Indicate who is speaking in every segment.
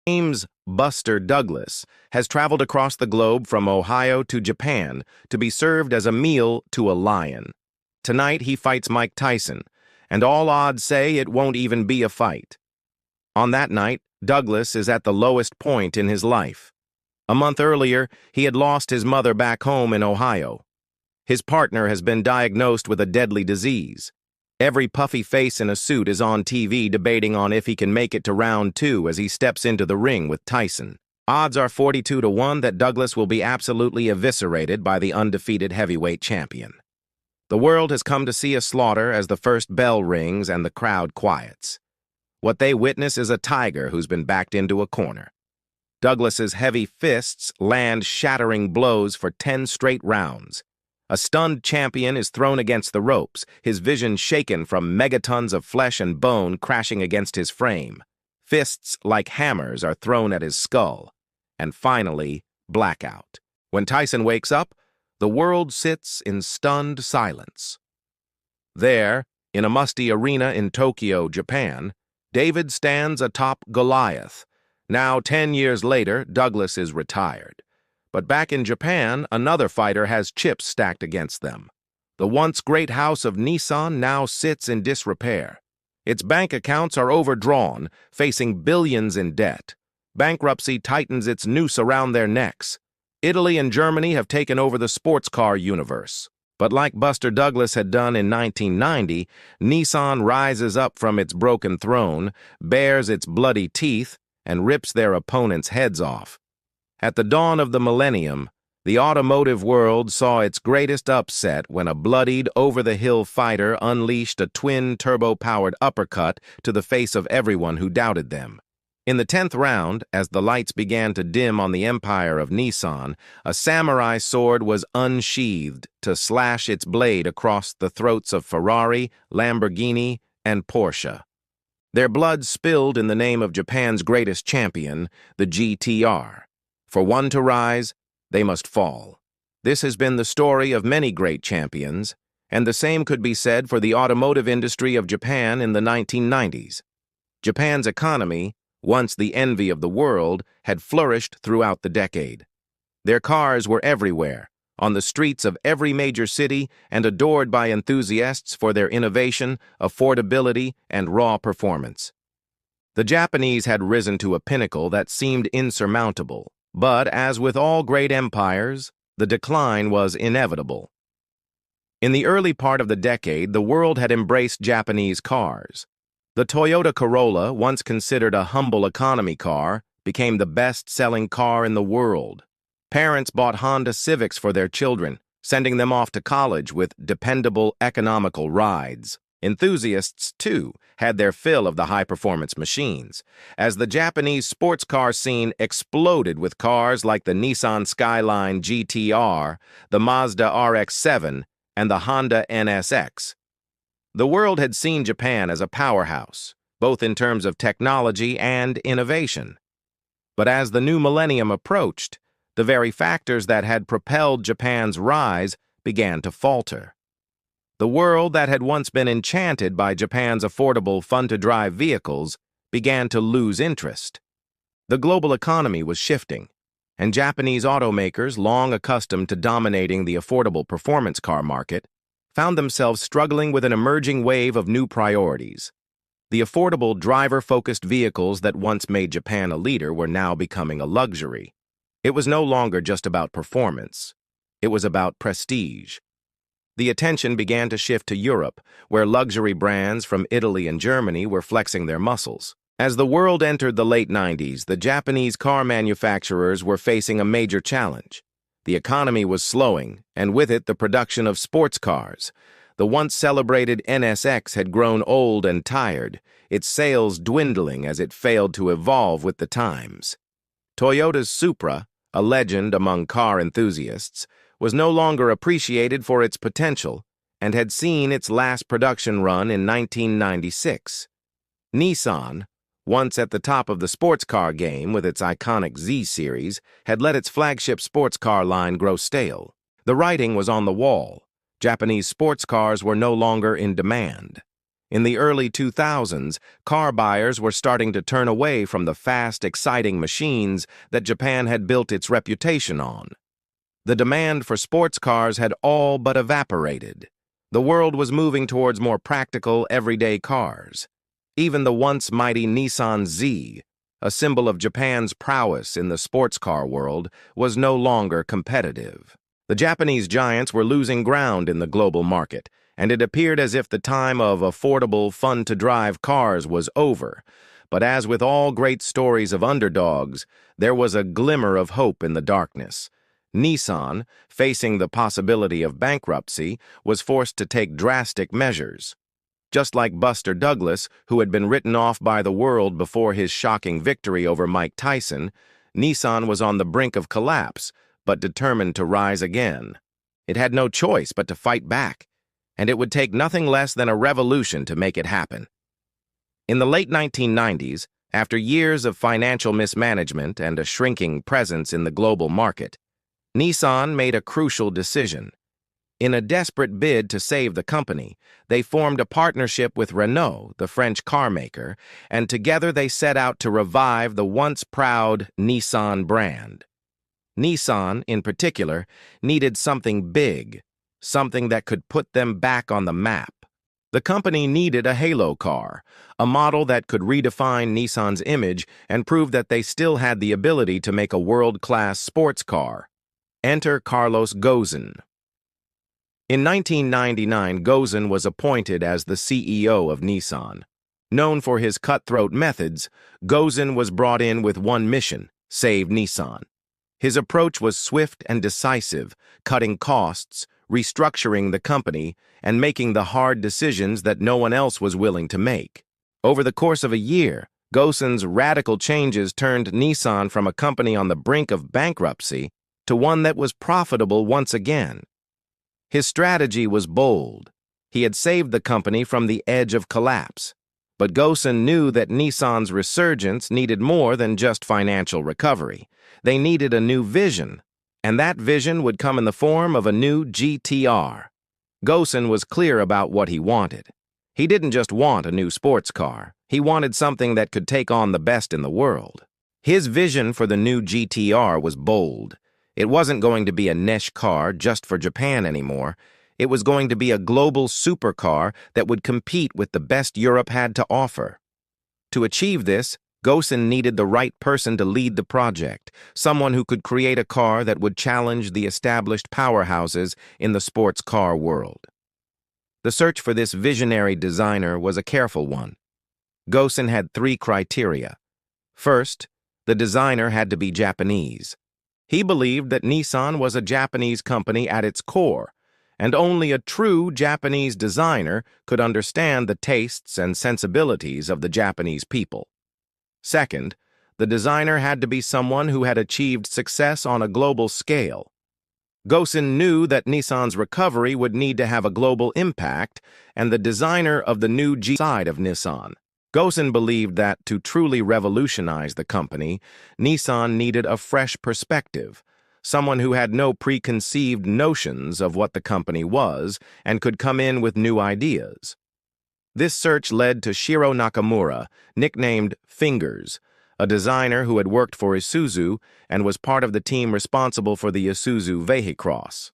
Speaker 1: James Buster Douglas has traveled across the globe from Ohio to Japan to be served as a meal to a lion. Tonight he fights Mike Tyson, and all odds say it won't even be a fight. On that night, Douglas is at the lowest point in his life. A month earlier, he had lost his mother back home in Ohio. His partner has been diagnosed with a deadly disease. Every puffy face in a suit is on TV debating on if he can make it to round 2 as he steps into the ring with Tyson. Odds are 42-1 that Douglas will be absolutely eviscerated by the undefeated heavyweight champion. The world has come to see a slaughter as the first bell rings and the crowd quiets. What they witness is a tiger who's been backed into a corner. Douglas's heavy fists land shattering blows for 10 straight rounds. A stunned champion is thrown against the ropes, his vision shaken from megatons of flesh and bone crashing against his frame. Fists like hammers are thrown at his skull. And finally, blackout. When Tyson wakes up, the world sits in stunned silence. There, in a musty arena in Tokyo, Japan, David stands atop Goliath. Now, 10 years later, Douglas is retired. But back in Japan, another fighter has chips stacked against them. The once great house of Nissan now sits in disrepair. Its bank accounts are overdrawn, facing billions in debt. Bankruptcy tightens its noose around their necks. Italy and Germany have taken over the sports car universe. But like Buster Douglas had done in 1990, Nissan rises up from its broken throne, bares its bloody teeth, and rips their opponents' heads off. At the dawn of the millennium, the automotive world saw its greatest upset when a bloodied, over-the-hill fighter unleashed a twin turbo-powered uppercut to the face of everyone who doubted them. In the 10th round, as the lights began to dim on the empire of Nissan, a samurai sword was unsheathed to slash its blade across the throats of Ferrari, Lamborghini, and Porsche. Their blood spilled in the name of Japan's greatest champion, the GT-R. For one to rise, they must fall. This has been the story of many great champions, and the same could be said for the automotive industry of Japan in the 1990s. Japan's economy, once the envy of the world, had flourished throughout the decade. Their cars were everywhere, on the streets of every major city, and adored by enthusiasts for their innovation, affordability, and raw performance. The Japanese had risen to a pinnacle that seemed insurmountable. But, as with all great empires, the decline was inevitable. In the early part of the decade, the world had embraced Japanese cars. The Toyota Corolla, once considered a humble economy car, became the best-selling car in the world. Parents bought Honda Civics for their children, sending them off to college with dependable, economical rides. Enthusiasts, too, had their fill of the high-performance machines, as the Japanese sports car scene exploded with cars like the Nissan Skyline GT-R, the Mazda RX-7, and the Honda NSX. The world had seen Japan as a powerhouse, both in terms of technology and innovation. But as the new millennium approached, the very factors that had propelled Japan's rise began to falter. The world that had once been enchanted by Japan's affordable, fun-to-drive vehicles began to lose interest. The global economy was shifting, and Japanese automakers, long accustomed to dominating the affordable performance car market, found themselves struggling with an emerging wave of new priorities. The affordable, driver-focused vehicles that once made Japan a leader were now becoming a luxury. It was no longer just about performance. It was about prestige. The attention began to shift to Europe, where luxury brands from Italy and Germany were flexing their muscles. As the world entered the late 90s, the Japanese car manufacturers were facing a major challenge. The economy was slowing, and with it the production of sports cars. The once celebrated NSX had grown old and tired, its sales dwindling as it failed to evolve with the times. Toyota's Supra, a legend among car enthusiasts, was no longer appreciated for its potential and had seen its last production run in 1996. Nissan, once at the top of the sports car game with its iconic Z-Series, had let its flagship sports car line grow stale. The writing was on the wall. Japanese sports cars were no longer in demand. In the early 2000s, car buyers were starting to turn away from the fast, exciting machines that Japan had built its reputation on. The demand for sports cars had all but evaporated. The world was moving towards more practical, everyday cars. Even the once mighty Nissan Z, a symbol of Japan's prowess in the sports car world, was no longer competitive. The Japanese giants were losing ground in the global market, and it appeared as if the time of affordable, fun-to-drive cars was over. But as with all great stories of underdogs, there was a glimmer of hope in the darkness. Nissan, facing the possibility of bankruptcy, was forced to take drastic measures. Just like Buster Douglas, who had been written off by the world before his shocking victory over Mike Tyson, Nissan was on the brink of collapse, but determined to rise again. It had no choice but to fight back, and it would take nothing less than a revolution to make it happen. In the late 1990s, after years of financial mismanagement and a shrinking presence in the global market, Nissan made a crucial decision. In a desperate bid to save the company, they formed a partnership with Renault, the French car maker, and together they set out to revive the once proud Nissan brand. Nissan, in particular, needed something big, something that could put them back on the map. The company needed a halo car, a model that could redefine Nissan's image and prove that they still had the ability to make a world-class sports car. Enter Carlos Ghosn. In 1999, Ghosn was appointed as the CEO of Nissan. Known for his cutthroat methods, Ghosn was brought in with one mission: save Nissan. His approach was swift and decisive, cutting costs, restructuring the company, and making the hard decisions that no one else was willing to make. Over the course of a year, Ghosn's radical changes turned Nissan from a company on the brink of bankruptcy to one that was profitable once again. His strategy was bold. He had saved the company from the edge of collapse. But Ghosn knew that Nissan's resurgence needed more than just financial recovery. They needed a new vision, and that vision would come in the form of a new GT-R. Ghosn was clear about what he wanted. He didn't just want a new sports car. He wanted something that could take on the best in the world. His vision for the new GT-R was bold. It wasn't going to be a niche car just for Japan anymore. It was going to be a global supercar that would compete with the best Europe had to offer. To achieve this, Ghosn needed the right person to lead the project, someone who could create a car that would challenge the established powerhouses in the sports car world. The search for this visionary designer was a careful one. Ghosn had 3 criteria. First, the designer had to be Japanese. He believed that Nissan was a Japanese company at its core, and only a true Japanese designer could understand the tastes and sensibilities of the Japanese people. Second, the designer had to be someone who had achieved success on a global scale. Ghosn knew that Nissan's recovery would need to have a global impact, and the designer of the new G side of Nissan. Ghosn believed that, to truly revolutionize the company, Nissan needed a fresh perspective, someone who had no preconceived notions of what the company was and could come in with new ideas. This search led to Shiro Nakamura, nicknamed Fingers, a designer who had worked for Isuzu and was part of the team responsible for the Isuzu Vehicross.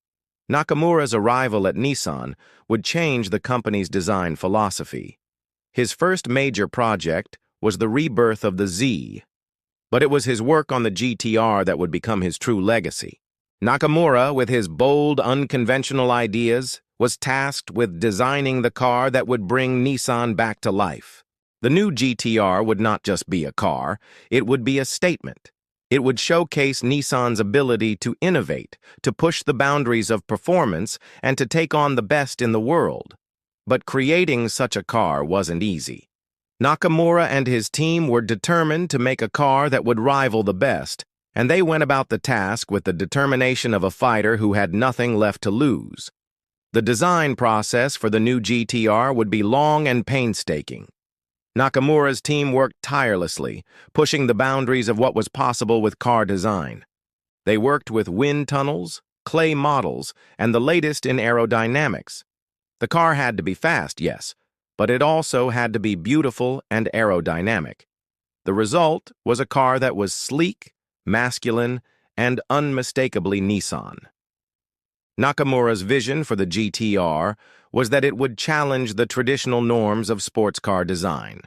Speaker 1: Nakamura's arrival at Nissan would change the company's design philosophy. His first major project was the rebirth of the Z, but it was his work on the GT-R that would become his true legacy. Nakamura, with his bold, unconventional ideas, was tasked with designing the car that would bring Nissan back to life. The new GT-R would not just be a car, it would be a statement. It would showcase Nissan's ability to innovate, to push the boundaries of performance, and to take on the best in the world. But creating such a car wasn't easy. Nakamura and his team were determined to make a car that would rival the best, and they went about the task with the determination of a fighter who had nothing left to lose. The design process for the new GT-R would be long and painstaking. Nakamura's team worked tirelessly, pushing the boundaries of what was possible with car design. They worked with wind tunnels, clay models, and the latest in aerodynamics. The car had to be fast, yes, but it also had to be beautiful and aerodynamic. The result was a car that was sleek, masculine, and unmistakably Nissan. Nakamura's vision for the GT-R was that it would challenge the traditional norms of sports car design.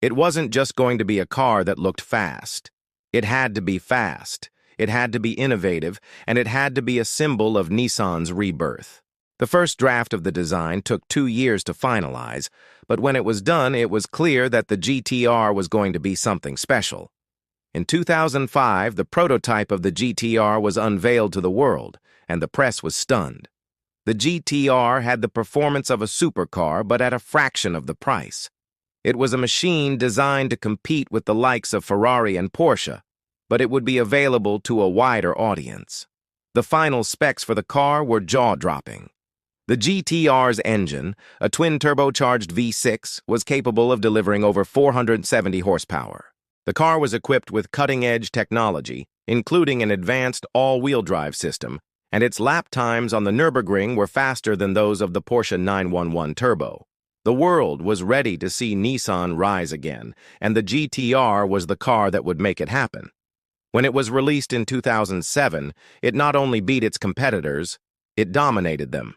Speaker 1: It wasn't just going to be a car that looked fast. It had to be fast, it had to be innovative, and it had to be a symbol of Nissan's rebirth. The first draft of the design took 2 years to finalize, but when it was done, it was clear that the GT-R was going to be something special. In 2005, the prototype of the GT-R was unveiled to the world, and the press was stunned. The GT-R had the performance of a supercar, but at a fraction of the price. It was a machine designed to compete with the likes of Ferrari and Porsche, but it would be available to a wider audience. The final specs for the car were jaw-dropping. The GT-R's engine, a twin-turbocharged V6, was capable of delivering over 470 horsepower. The car was equipped with cutting-edge technology, including an advanced all-wheel drive system, and its lap times on the Nurburgring were faster than those of the Porsche 911 Turbo. The world was ready to see Nissan rise again, and the GT-R was the car that would make it happen. When it was released in 2007, it not only beat its competitors, it dominated them.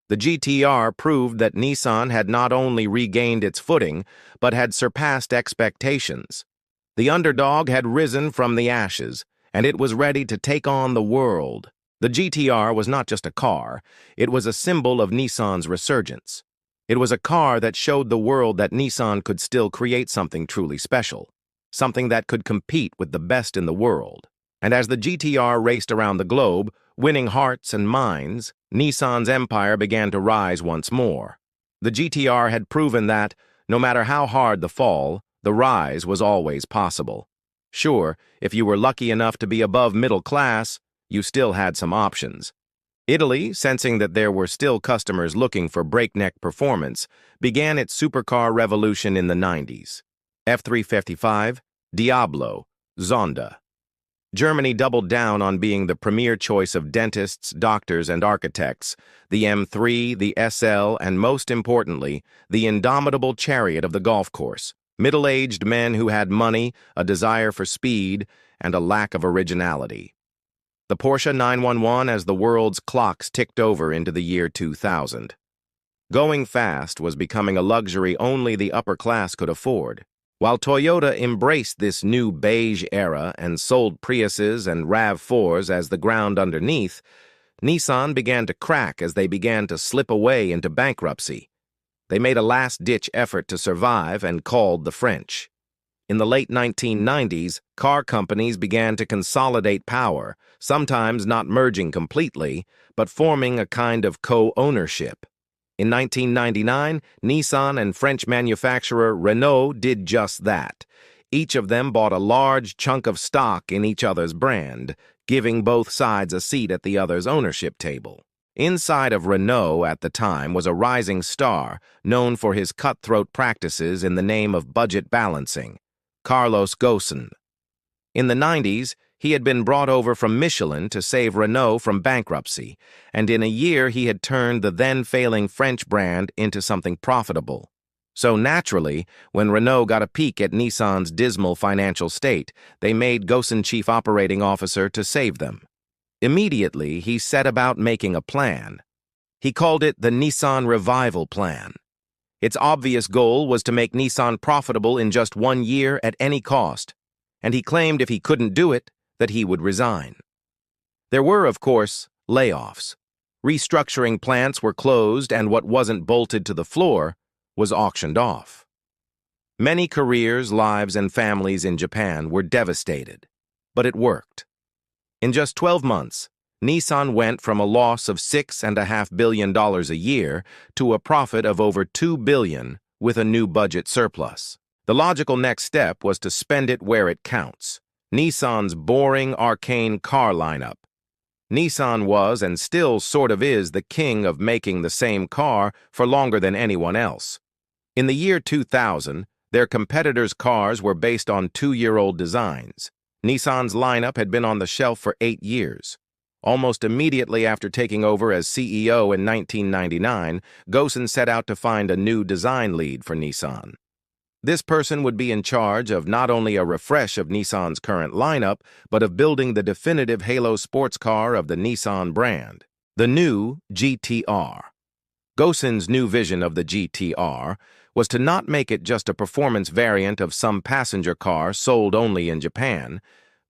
Speaker 1: The GT-R proved that Nissan had not only regained its footing, but had surpassed expectations. The underdog had risen from the ashes, and it was ready to take on the world. The GT-R was not just a car, it was a symbol of Nissan's resurgence. It was a car that showed the world that Nissan could still create something truly special, something that could compete with the best in the world. And as the GT-R raced around the globe, winning hearts and minds, Nissan's empire began to rise once more. The GT-R had proven that, no matter how hard the fall, the rise was always possible. Sure, if you were lucky enough to be above middle class, you still had some options. Italy, sensing that there were still customers looking for breakneck performance, began its supercar revolution in the 90s. F355, Diablo, Zonda. Germany doubled down on being the premier choice of dentists, doctors, and architects, the M3, the SL, and most importantly, the indomitable chariot of the golf course. Middle-aged men who had money, a desire for speed, and a lack of originality. The Porsche 911 as the world's clocks ticked over into the year 2000. Going fast was becoming a luxury only the upper class could afford. While Toyota embraced this new beige era and sold Priuses and RAV4s as the ground underneath, Nissan began to crack as they began to slip away into bankruptcy. They made a last-ditch effort to survive and called the French. In the late 1990s, car companies began to consolidate power, sometimes not merging completely, but forming a kind of co-ownership. In 1999, Nissan and French manufacturer Renault did just that. Each of them bought a large chunk of stock in each other's brand, giving both sides a seat at the other's ownership table. Inside of Renault at the time was a rising star known for his cutthroat practices in the name of budget balancing, Carlos Ghosn. In the 90s, he had been brought over from Michelin to save Renault from bankruptcy, and in a year he had turned the then-failing French brand into something profitable. So naturally, when Renault got a peek at Nissan's dismal financial state, they made Ghosn chief operating officer to save them. Immediately, he set about making a plan. He called it the Nissan Revival Plan. Its obvious goal was to make Nissan profitable in just 1 year at any cost, and he claimed if he couldn't do it, that he would resign. There were, of course, layoffs. Restructuring plants were closed, and what wasn't bolted to the floor was auctioned off. Many careers, lives, and families in Japan were devastated, but it worked. In just 12 months, Nissan went from a loss of $6.5 billion a year to a profit of over $2 billion with a new budget surplus. The logical next step was to spend it where it counts. Nissan's boring, arcane car lineup. Nissan was and still sort of is the king of making the same car for longer than anyone else. In the year 2000, their competitors' cars were based on 2-year-old designs. Nissan's lineup had been on the shelf for 8 years. Almost immediately after taking over as CEO in 1999, Gosen set out to find a new design lead for Nissan. This person would be in charge of not only a refresh of Nissan's current lineup, but of building the definitive halo sports car of the Nissan brand, the new GT-R. Gosen's new vision of the GT-R was to not make it just a performance variant of some passenger car sold only in Japan,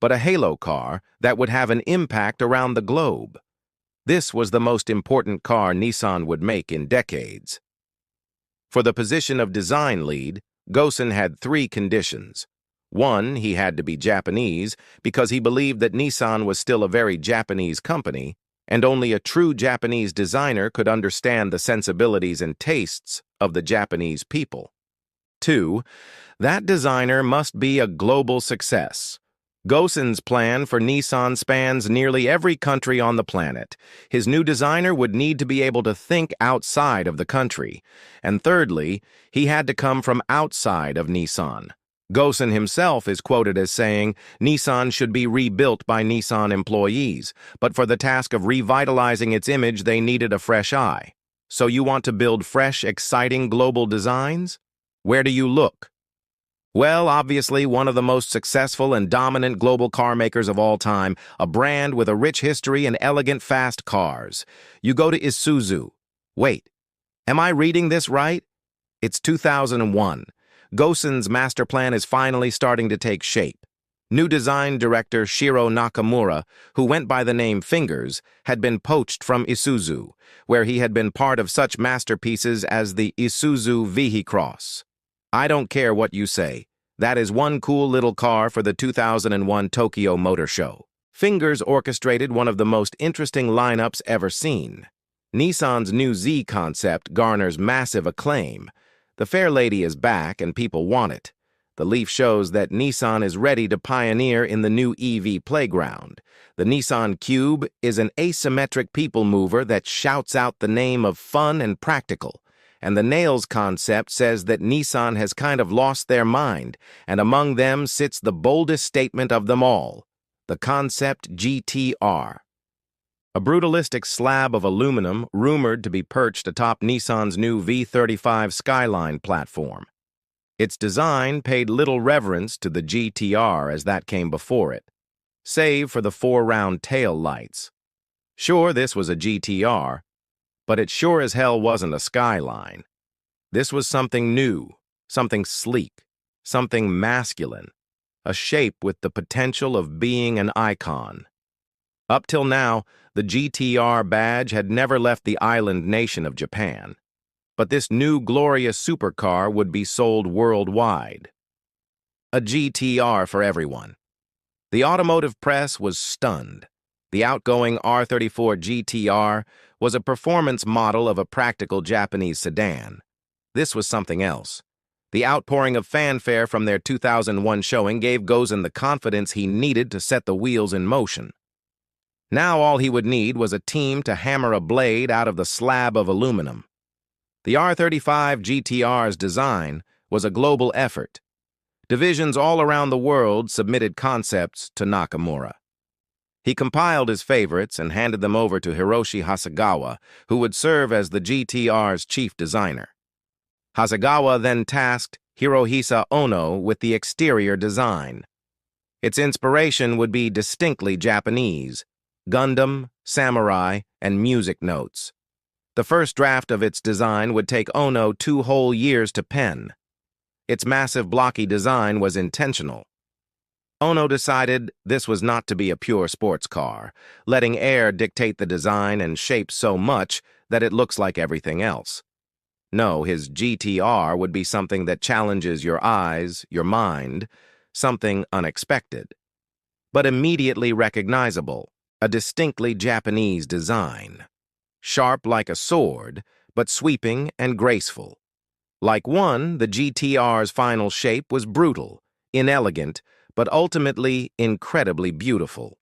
Speaker 1: but a halo car that would have an impact around the globe. This was the most important car Nissan would make in decades. For the position of design lead, Gosen had three conditions. One, he had to be Japanese because he believed that Nissan was still a very Japanese company, and only a true Japanese designer could understand the sensibilities and tastes of the Japanese people. Two, that designer must be a global success. Gosen's plan for Nissan spans nearly every country on the planet. His new designer would need to be able to think outside of the country. And thirdly, he had to come from outside of Nissan. Gosen himself is quoted as saying, Nissan should be rebuilt by Nissan employees, but for the task of revitalizing its image, they needed a fresh eye. So you want to build fresh, exciting global designs? Where do you look? Well, obviously, one of the most successful and dominant global car makers of all time, a brand with a rich history and elegant, fast cars. You go to Isuzu. Wait, am I reading this right? It's 2001. Gosen's master plan is finally starting to take shape. New design director Shiro Nakamura, who went by the name Fingers, had been poached from Isuzu, where he had been part of such masterpieces as the Isuzu V-Cross. I don't care what you say. That is one cool little car for the 2001 Tokyo Motor Show. Fingers orchestrated one of the most interesting lineups ever seen. Nissan's new Z concept garners massive acclaim. The fair lady is back and people want it. The Leaf shows that Nissan is ready to pioneer in the new EV playground. The Nissan Cube is an asymmetric people mover that shouts out the name of fun and practical. And the Nails concept says that Nissan has kind of lost their mind, and among them sits the boldest statement of them all, the concept GT-R. A brutalistic slab of aluminum rumored to be perched atop Nissan's new V35 Skyline platform. Its design paid little reverence to the GT-R as that came before it, save for the four-round tail lights. Sure, this was a GT-R, but it sure as hell wasn't a Skyline. This was something new, something sleek, something masculine, a shape with the potential of being an icon. Up till now, the GT-R badge had never left the island nation of Japan, but this new glorious supercar would be sold worldwide. A GT-R for everyone. The automotive press was stunned. The outgoing R34 GT-R was a performance model of a practical Japanese sedan. This was something else. The outpouring of fanfare from their 2001 showing gave Gosen the confidence he needed to set the wheels in motion. Now all he would need was a team to hammer a blade out of the slab of aluminum. The R35 GT-R's design was a global effort. Divisions all around the world submitted concepts to Nakamura. He compiled his favorites and handed them over to Hiroshi Hasegawa, who would serve as the GT-R's chief designer. Hasegawa then tasked Hirohisa Ono with the exterior design. Its inspiration would be distinctly Japanese: Gundam, samurai, and music notes. The first draft of its design would take Ono 2 whole years to pen. Its massive blocky design was intentional. Ono decided this was not to be a pure sports car, letting air dictate the design and shape so much that it looks like everything else. No, his GT-R would be something that challenges your eyes, your mind, something unexpected, but immediately recognizable, a distinctly Japanese design. Sharp like a sword, but sweeping and graceful. Like one, the GT-R's final shape was brutal, inelegant, but ultimately incredibly beautiful.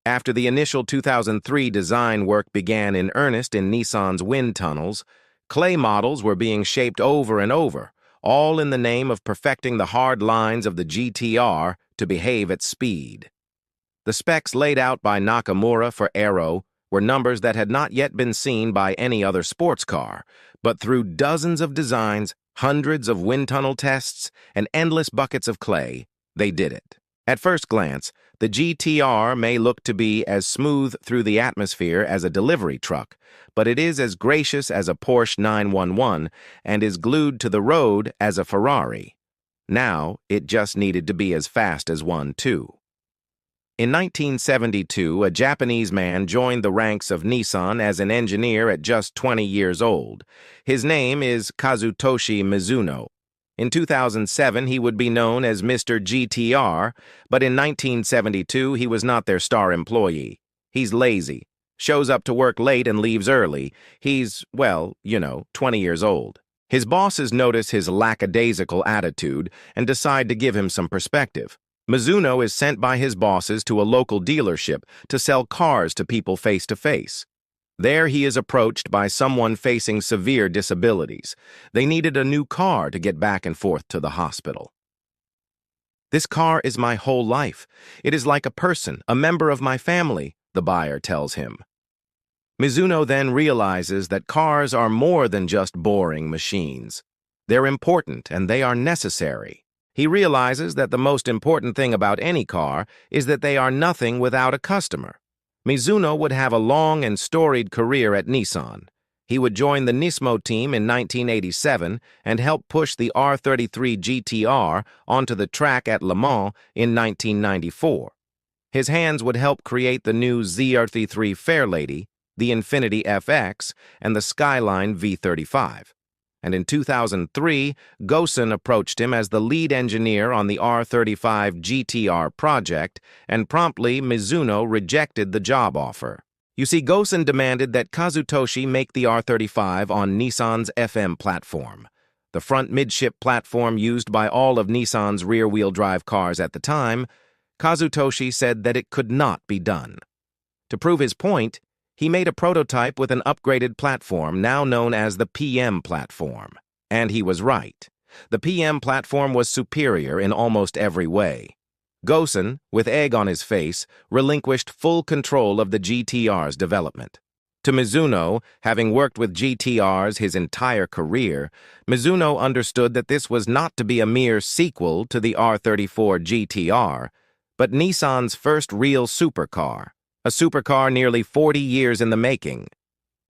Speaker 1: After the initial 2003 design work began in earnest in Nissan's wind tunnels, clay models were being shaped over and over, all in the name of perfecting the hard lines of the GT-R to behave at speed. The specs laid out by Nakamura for Aero were numbers that had not yet been seen by any other sports car, but through dozens of designs, hundreds of wind tunnel tests, and endless buckets of clay, they did it. At first glance, the GT-R may look to be as smooth through the atmosphere as a delivery truck, but it is as gracious as a Porsche 911 and is glued to the road as a Ferrari. Now, it just needed to be as fast as one, too. In 1972, a Japanese man joined the ranks of Nissan as an engineer at just 20 years old. His name is Kazutoshi Mizuno. In 2007, he would be known as Mr. GT-R, but in 1972, he was not their star employee. He's lazy, shows up to work late and leaves early. He's, well, 20 years old. His bosses notice his lackadaisical attitude and decide to give him some perspective. Mizuno is sent by his bosses to a local dealership to sell cars to people face-to-face. There he is approached by someone facing severe disabilities. They needed a new car to get back and forth to the hospital. "This car is my whole life. It is like a person, a member of my family," the buyer tells him. Mizuno then realizes that cars are more than just boring machines. They're important and they are necessary. He realizes that the most important thing about any car is that they are nothing without a customer. Mizuno would have a long and storied career at Nissan. He would join the Nismo team in 1987 and help push the R33 GT-R onto the track at Le Mans in 1994. His hands would help create the new Z33 Fairlady, the Infiniti FX, and the Skyline V35. And in 2003, Gosen approached him as the lead engineer on the R35 GT-R project, and promptly Mizuno rejected the job offer. You see, Gosen demanded that Kazutoshi make the R35 on Nissan's FM platform, the front midship platform used by all of Nissan's rear-wheel drive cars at the time. Kazutoshi said that it could not be done. To prove his point, he made a prototype with an upgraded platform now known as the PM platform. And he was right. The PM platform was superior in almost every way. Gosen, with egg on his face, relinquished full control of the GT-R's development. To Mizuno, having worked with GT-Rs his entire career, Mizuno understood that this was not to be a mere sequel to the R34 GT-R, but Nissan's first real supercar. A supercar nearly 40 years in the making.